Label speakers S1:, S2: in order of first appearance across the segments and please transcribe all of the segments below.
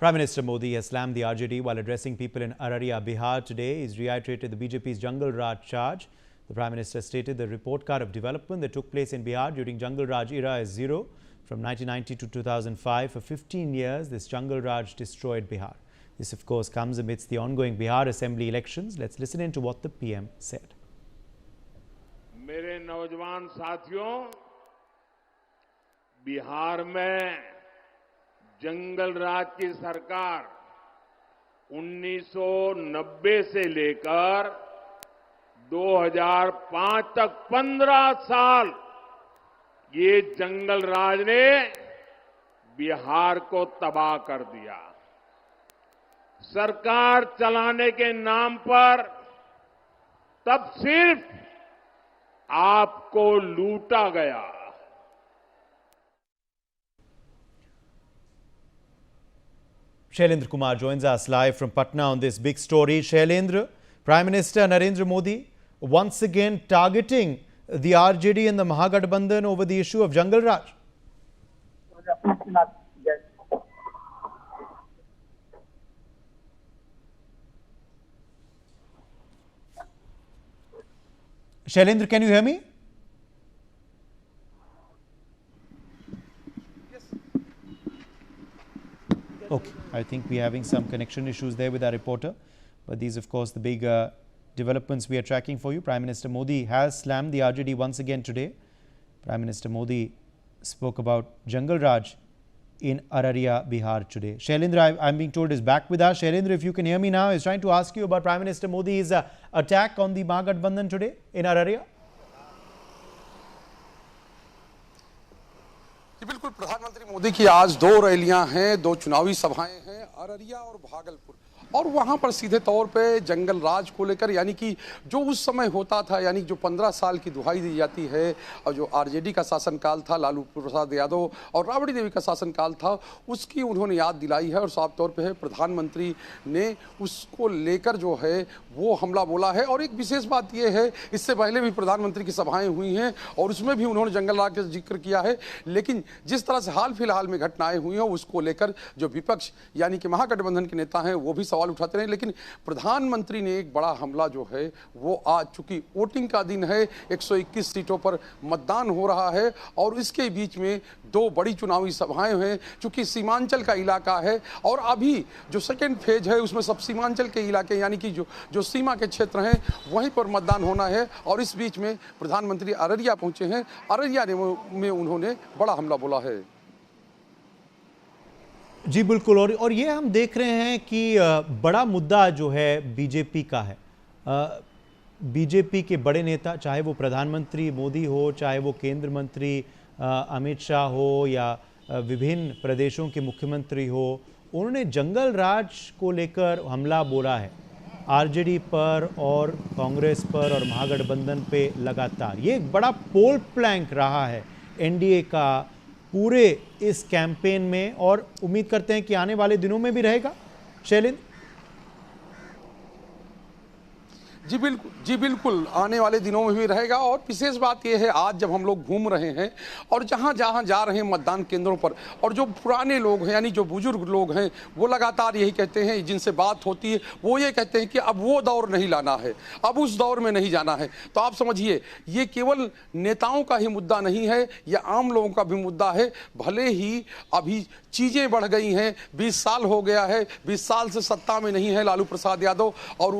S1: Prime Minister Modi has slammed the RJD while addressing people in Araria, Bihar today. He's reiterated the BJP's Jungle Raj charge. The Prime Minister stated the report card of development that took place in Bihar during Jungle Raj era is zero. From 1990 to 2005, for 15 years, this Jungle Raj destroyed Bihar. This, of course, comes amidst the ongoing Bihar Assembly elections. Let's listen in to what the PM said.
S2: मेरे नौजवान साथियों, बिहार में जंगल राज की सरकार 1990 से लेकर 2005 तक 15 साल ये जंगल राज ने बिहार को तबाह कर दिया। सरकार चलाने के नाम पर तब सिर्फ आपको लूटा गया।
S1: Shailendra Kumar joins us live from Patna on this big story. Shailendra, Prime Minister Narendra Modi once again targeting the RJD and the Mahagathbandhan over the issue of Jungle Raj. Shailendra, can you hear me? Okay, I think we're having some connection issues there with our reporter. But these, of course, the big developments we are tracking for you. Prime Minister Modi has slammed the RJD once again today. Prime Minister Modi spoke about Jungle Raj in Araria, Bihar today. Shailendra, I'm being told, is back with us. Shailendra, if you can hear me now, is trying to ask you about Prime Minister Modi's attack on the Mahagathbandhan today in Araria.
S3: बिल्कुल प्रधानमंत्री मोदी की आज दो रैलियां हैं, दो चुनावी सभाएं हैं, अररिया और भागलपुर, और वहां पर सीधे तौर पे जंगल राज को लेकर, यानी कि जो उस समय होता था, यानी जो 15 साल की दुहाई दी जाती है और जो आरजेडी का शासनकाल था, लालू प्रसाद यादव और राबड़ी देवी का शासनकाल था, उसकी उन्होंने याद दिलाई है। और साफ तौर पे है प्रधानमंत्री ने उसको लेकर जो है वो हमला बोला है। और एक विशेष बात यह है, इससे पहले भी प्रधानमंत्री की सभाएं हुई हैं और उसमें भी उन्होंने जंगल राज का जिक्र किया है। लेकिन जिस तरह से हाल फिलहाल में घटनाएं हुई हैं उसको लेकर जो विपक्ष यानी कि महागठबंधन के नेता हैं वो भी सवाल उठाते रहे। लेकिन प्रधानमंत्री ने एक बड़ा हमला जो है वो आज, चूंकि वोटिंग का दिन है, 121 सीटों पर मतदान हो रहा है और इसके बीच में दो बड़ी चुनावी सभाएं हैं, चूंकि सीमांचल का इलाका है और अभी जो सेकेंड फेज है उसमें सब सीमांचल के इलाके यानी कि जो सीमा के क्षेत्र हैं वहीं पर मतदान होना है। और इस बीच में प्रधानमंत्री अररिया पहुंचे हैं। अररिया में उन्होंने बड़ा हमला बोला है।
S1: जी बिल्कुल, और ये हम देख रहे हैं कि बड़ा मुद्दा जो है बीजेपी का है। बीजेपी के बड़े नेता, चाहे वो प्रधानमंत्री मोदी हो, चाहे वो केंद्र मंत्री अमित शाह हो या विभिन्न प्रदेशों के मुख्यमंत्री हो, उन्होंने जंगल राज को लेकर हमला बोला है आरजेडी पर और कांग्रेस पर और महागठबंधन पे लगातार। ये एक बड़ा पोल प्लैंक रहा है एनडीए का पूरे इस कैंपेन में और उम्मीद करते हैं कि आने वाले दिनों में भी रहेगा। शैलेंद्र
S3: जी बिल्कुल आने वाले दिनों में भी रहेगा। और विशेष बात यह है, आज जब हम लोग घूम रहे हैं और जहां जहां जा रहे हैं मतदान केंद्रों पर, और जो पुराने लोग हैं यानी जो बुजुर्ग लोग हैं वो लगातार यही कहते हैं, जिनसे बात होती है वो ये कहते हैं कि अब वो दौर नहीं लाना है, अब उस दौर में नहीं जाना है। तो आप समझिए ये केवल नेताओं का ही मुद्दा नहीं है, ये आम लोगों का भी मुद्दा है। भले ही अभी चीजें बढ़ गई हैं, 20 साल हो गया है, 20 साल से सत्ता में नहीं है लालू प्रसाद यादव और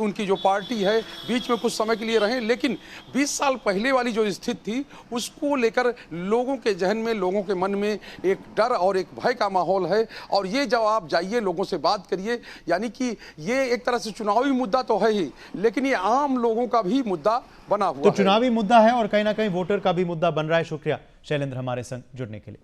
S3: उनकी जो पार्टी है, बीच में कुछ समय के लिए रहे, लेकिन 20 साल पहले वाली जो स्थिति थी उसको लेकर लोगों के जहन में, लोगों के मन में एक डर और एक भय का माहौल है। और ये जब आप जाइए लोगों से बात करिए, यानी कि ये एक तरह से चुनावी मुद्दा तो है ही, लेकिन ये आम लोगों का भी मुद्दा बना हुआ है।
S1: तो चुनावी मुद्दा है और कहीं ना कहीं वोटर का भी मुद्दा बन रहा है। शुक्रिया शैलेंद्र हमारे संग जुड़ने के लिए।